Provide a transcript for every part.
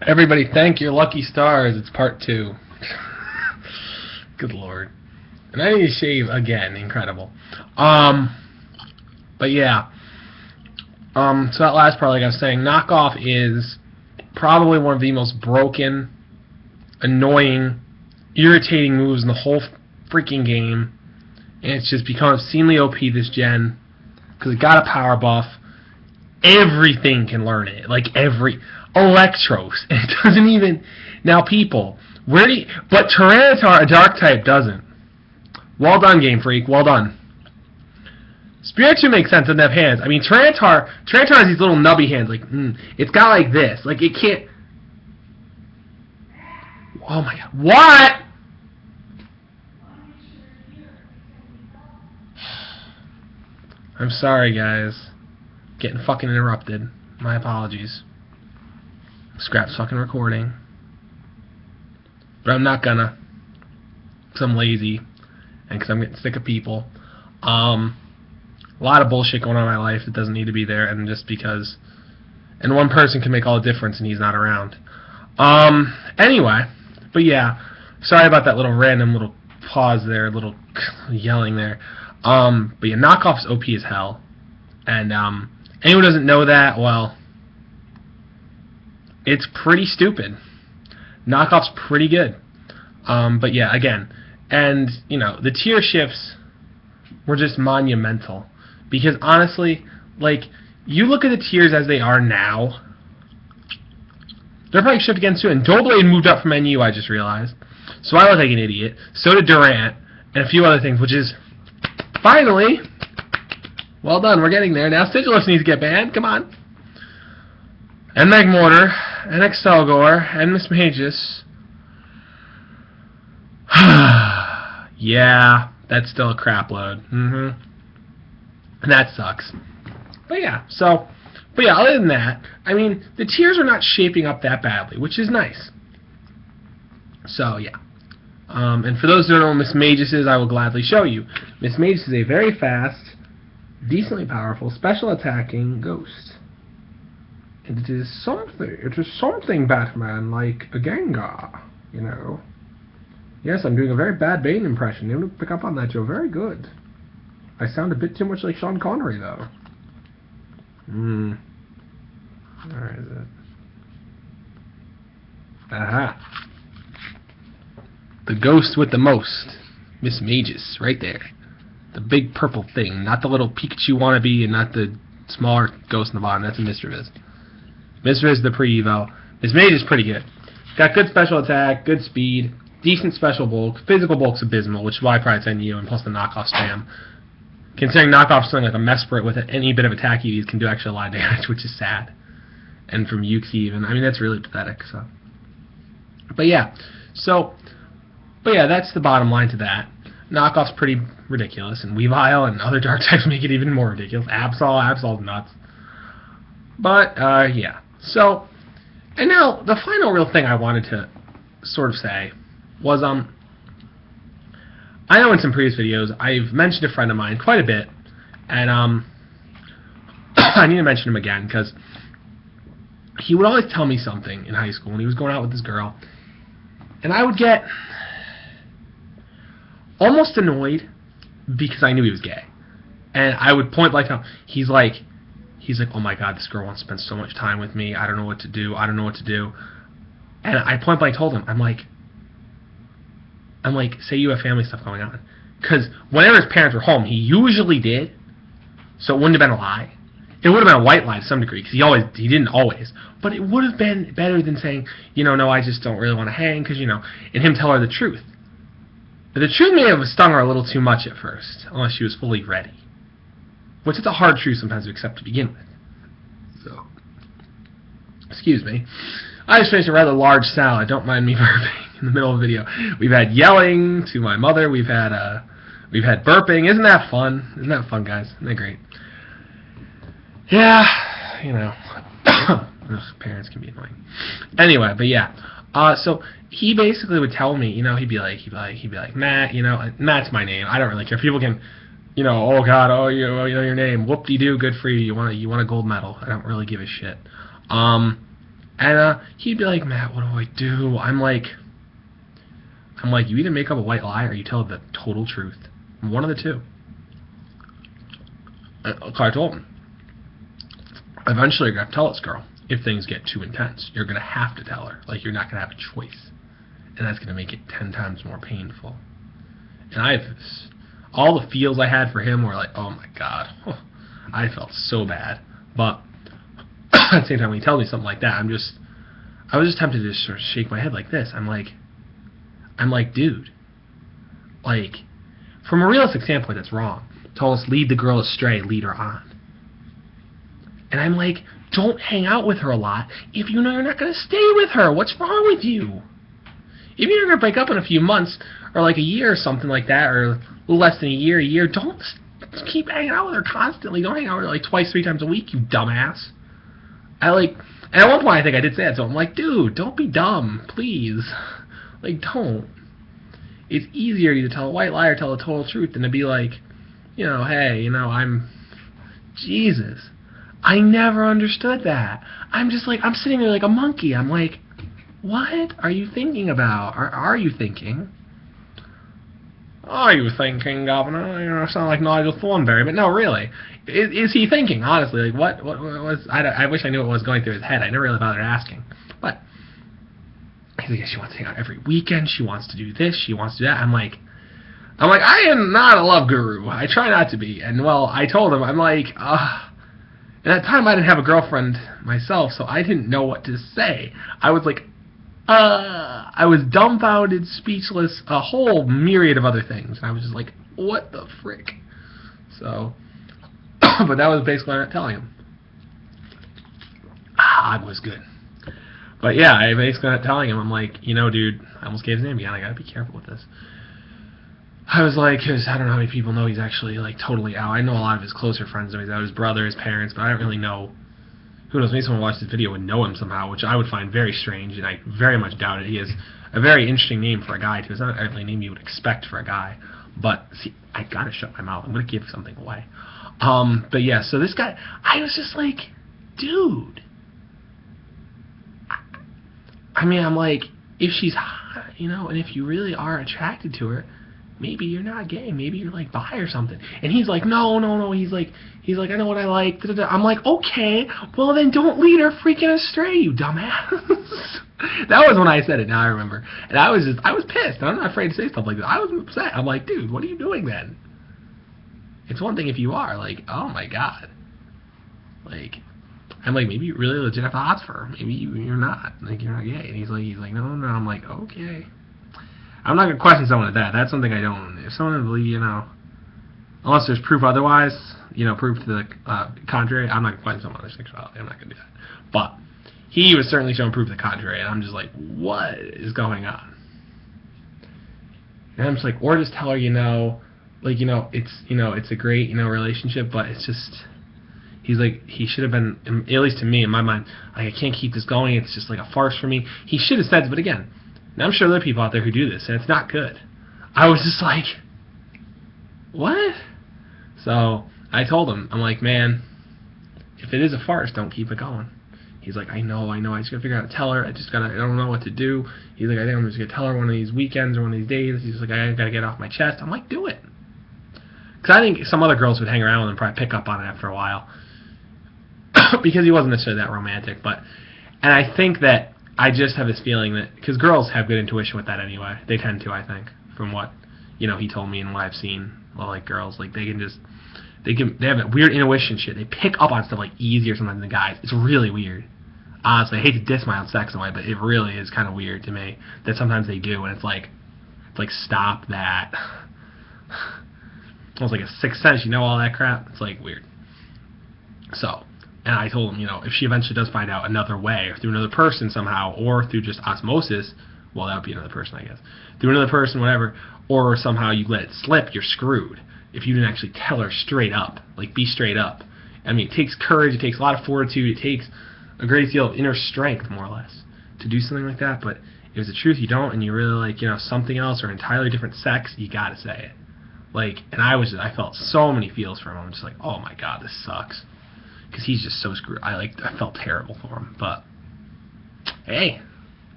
Everybody, thank your lucky stars. It's part 2. Good lord. And I need to shave again. Incredible. But yeah. So that last part, like I was saying, knockoff is probably one of the most broken, annoying, irritating moves in the whole freaking game. And it's just become obscenely OP this gen. Because it got a power buff. Everything can learn it. Like Electros. It doesn't even... Now people, where do you... But Tyranitar, a dark type, doesn't. Well done, Game Freak. Well done. Spiritomb makes sense, doesn't have hands. I mean, Tyranitar has these little nubby hands. Like, it's got like this. Like, it can't... Oh my god. What? I'm sorry, guys. Getting fucking interrupted. My apologies. Scrap's fucking recording. But I'm not gonna. Because I'm lazy. And because I'm getting sick of people. A lot of bullshit going on in my life that doesn't need to be there. And just because... And one person can make all the difference and he's not around. Anyway. But yeah. Sorry about that little random little pause there. Little yelling there. But yeah, knockoff's OP as hell. And, anyone who doesn't know that, well... It's pretty stupid. Knockoff's pretty good. But yeah, again. And, you know, the tier shifts were just monumental. Because honestly, like, you look at the tiers as they are now, they're probably shift against too. And Doughblade moved up from NU, I just realized. So I look like an idiot. So did Durant. And a few other things, which is, finally, well done, we're getting there. Now Sigilus needs to get banned, come on. And Magmortar, and Excelgor, and Miss Magus. Yeah, that's still a crap load. And that sucks. But yeah, other than that, I mean, the tiers are not shaping up that badly, which is nice. So, yeah. And for those who don't know what Miss Magus is, I will gladly show you. Miss Magus is a very fast, decently powerful, special attacking ghost. And it is something, Batman, like a Gengar, you know. Yes, I'm doing a very bad Bane impression. You didn't pick up on that, Joe. Very good. I sound a bit too much like Sean Connery, though. Where is it? Aha. The ghost with the most. Miss Magus, right there. The big purple thing. Not the little Pikachu wannabe and not the smaller ghost in the bottom. That's a Mr. Viz. Mr. Viz is the pre-evo. Miss Magus is pretty good. Got good special attack, good speed, decent special bulk. Physical bulk's abysmal, which is why I probably send you, and plus the knockoff spam. Considering knockoff something like a Mesprit with any bit of attack you use can do actually a lot of damage, which is sad. And from Yuki even. I mean, that's really pathetic, so. But yeah. That's the bottom line to that. Knockoff's pretty ridiculous, and Weavile and other dark types make it even more ridiculous. Absol's nuts. But, yeah. So, and now, the final real thing I wanted to sort of say was, I know in some previous videos, I've mentioned a friend of mine quite a bit, and, I need to mention him again, because he would always tell me something in high school when he was going out with this girl, and I would get almost annoyed because I knew he was gay. And I would point blank out, he's like, oh my god, this girl wants to spend so much time with me, I don't know what to do. And I point blank told him, I'm like, say you have family stuff going on. Because whenever his parents were home, he usually did, so it wouldn't have been a lie. It would have been a white lie to some degree, because he didn't always. But it would have been better than saying, no, I just don't really want to hang, because, and him tell her the truth. But the truth may have stung her a little too much at first, unless she was fully ready. Which is a hard truth sometimes to accept to begin with. So, excuse me. I just finished a rather large salad. Don't mind me burping in the middle of the video. We've had yelling to my mother. We've had burping. Isn't that fun? Isn't that fun, guys? Isn't that great? Yeah, parents can be annoying. Anyway, but yeah. So he basically would tell me, he'd be like, Matt, Matt's my name. I don't really care. People can, oh god, you know your name. Whoop-de-doo, good for you. You want a gold medal. I don't really give a shit. And he'd be like, Matt, what do I do? I'm like, you either make up a white lie or you tell the total truth. One of the two. So I told him, eventually you're going to tell this girl if things get too intense. You're going to have to tell her. Like, you're not going to have a choice. And that's going to make it 10 times more painful. And all the feels I had for him were like, oh my God. I felt so bad. But at the same time, when he tells me something like that, I was just tempted to just sort of shake my head like this. I'm like, dude, like, from a realistic standpoint, that's wrong. Told us, lead the girl astray, lead her on. And I'm like, don't hang out with her a lot if you know you're not going to stay with her. What's wrong with you? If you're going to break up in a few months, or like a year or something like that, or a little less than a year, don't keep hanging out with her constantly. Don't hang out with her like 2, 3 times a week, you dumbass. And at one point I think I did say that, so I'm like, dude, don't be dumb, please. Like, don't. It's easier to either tell a white lie or tell the total truth than to be like, hey, Jesus. I never understood that. I'm just like, I'm sitting there like a monkey. I'm like, what are you thinking about? Or are you thinking? Are you thinking, Governor? Sound like Nigel Thornberry, but no, really. Is he thinking, honestly? Like, what was... I wish I knew what was going through his head. I never really bothered asking. But he's like, she wants to hang out every weekend. She wants to do this. She wants to do that. I'm like, I am not a love guru. I try not to be. And, well, I told him, I'm like, at that time I didn't have a girlfriend myself, so I didn't know what to say. I was like, I was dumbfounded, speechless, a whole myriad of other things. And I was just like, what the frick? So, but that was basically what I'm telling him. I was good. But yeah, I basically ended up telling him, I'm like, dude, I almost gave his name again. I gotta be careful with this. I was like, because I don't know how many people know he's actually like totally out. I know a lot of his closer friends know he's out, his brother, his parents, but I don't really know. Who knows, maybe someone watched this video would know him somehow, which I would find very strange, and I very much doubt it. He has a very interesting name for a guy, too. It's not really a name you would expect for a guy. But, see, I gotta shut my mouth. I'm gonna give something away. But yeah, so this guy, I was just like, dude. I'm like, if she's hot, and if you really are attracted to her, maybe you're not gay. Maybe you're like bi or something. And he's like, no. He's like, I know what I like. Da-da-da. I'm like, okay, well then don't lead her freaking astray, you dumbass. That was when I said it. Now I remember. And I was pissed. I'm not afraid to say stuff like that. I was upset. I'm like, dude, what are you doing then? It's one thing if you are like, oh my God. Like, I'm like, maybe you really legit have hots for her. Maybe you're not. Like, you're not gay. And he's like, no. I'm like, okay. I'm not going to question someone at that. That's something I don't. If someone believes, unless there's proof otherwise, proof to the contrary, I'm not going to question someone on their sexuality. I'm not going to do that. But he was certainly showing proof to the contrary, and I'm just like, what is going on? And I'm just like, or just tell her, it's a great, relationship, but it's just, he's like, he should have been, at least to me, in my mind, like, I can't keep this going. It's just like a farce for me. He should have said, but again, now I'm sure there are people out there who do this, and it's not good. I was just like, what? So I told him, I'm like, man, if it is a farce, don't keep it going. He's like, I know, I just gotta figure out how to tell her. I don't know what to do. He's like, I think I'm just gonna tell her one of these weekends or one of these days. He's like, I gotta get off my chest. I'm like, do it. Because I think some other girls would hang around with him and probably pick up on it after a while. Because he wasn't necessarily that romantic. And I think that I just have this feeling that, because girls have good intuition with that anyway. They tend to, I think, from what, he told me and what I've seen. Well, like girls, like they have a weird intuition shit. They pick up on stuff like easier sometimes than guys. It's really weird. Honestly, I hate to diss my own sex away, but it really is kind of weird to me that sometimes they do, and it's like stop that. Almost like a sixth sense, all that crap. It's like weird. So, and I told him, if she eventually does find out another way, or through another person somehow, or through just osmosis, well, that would be another person, I guess. Through another person, whatever, or somehow you let it slip, you're screwed. If you didn't actually tell her straight up, like be straight up. I mean, it takes courage, it takes a lot of fortitude, it takes a great deal of inner strength, more or less, to do something like that. But if it's the truth you don't, and you really like, something else or an entirely different sex, you gotta say it. Like, and I felt so many feels for him. I'm just like, oh my God, this sucks. Because he's just so screwed. I felt terrible for him, but Hey,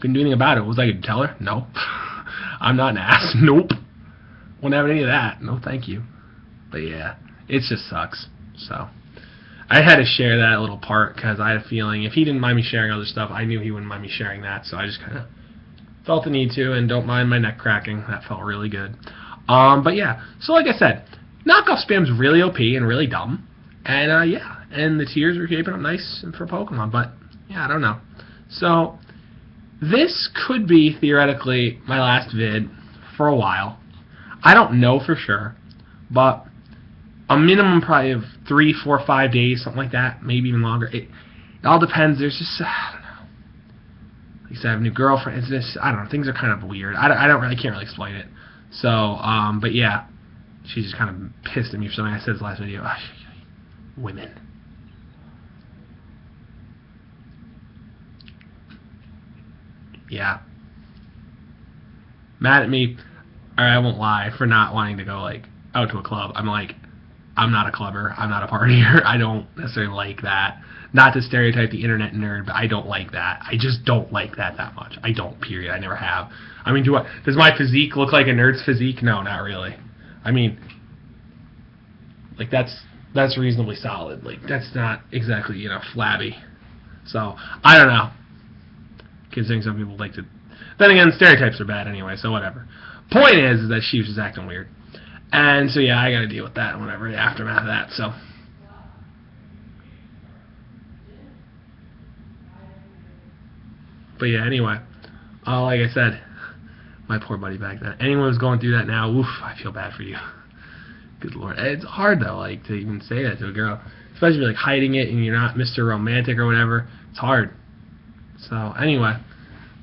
couldn't do anything about it. What was I going to tell her? No. I'm not an ass. Nope. Won't have any of that. No, thank you. But yeah, it just sucks. So I had to share that little part because I had a feeling if he didn't mind me sharing other stuff, I knew he wouldn't mind me sharing that. So I just kind of felt the need to, and don't mind my neck cracking. That felt really good. But yeah, so like I said, knockoff spam's really OP and really dumb. And yeah, and the tiers are shaping up nice for Pokemon. But yeah, I don't know. So this could be theoretically my last vid for a while. I don't know for sure, but a minimum probably of 3, 4, 5 days, something like that, maybe even longer. It all depends. There's just I don't know. Like I said, I have a new girlfriend. It's just, I don't know. Things are kind of weird. I don't really can't really explain it. So but yeah, she's just kind of pissed at me for something I said in the last video. Women. Yeah. Mad at me, or I won't lie, for not wanting to go like out to a club. I'm like, I'm not a clubber. I'm not a partier. I don't necessarily like that. Not to stereotype the internet nerd, but I don't like that. I just don't like that much. I don't, period. I never have. I mean, does my physique look like a nerd's physique? No, not really. I mean, like that's reasonably solid. Like that's not exactly, flabby. So I don't know. Considering some people like to. Then again, stereotypes are bad anyway, so whatever. Point is that she was just acting weird. And so yeah, I gotta deal with that and whatever, the aftermath of that, so. But yeah, anyway. Like I said, my poor buddy back then. Anyone who's going through that now, oof, I feel bad for you. Good lord. It's hard though, like, to even say that to a girl. Especially if you're like hiding it and you're not Mr. Romantic or whatever. It's hard. So anyway,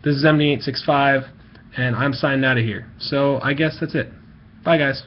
this is MD865, and I'm signing out of here. So I guess that's it. Bye guys.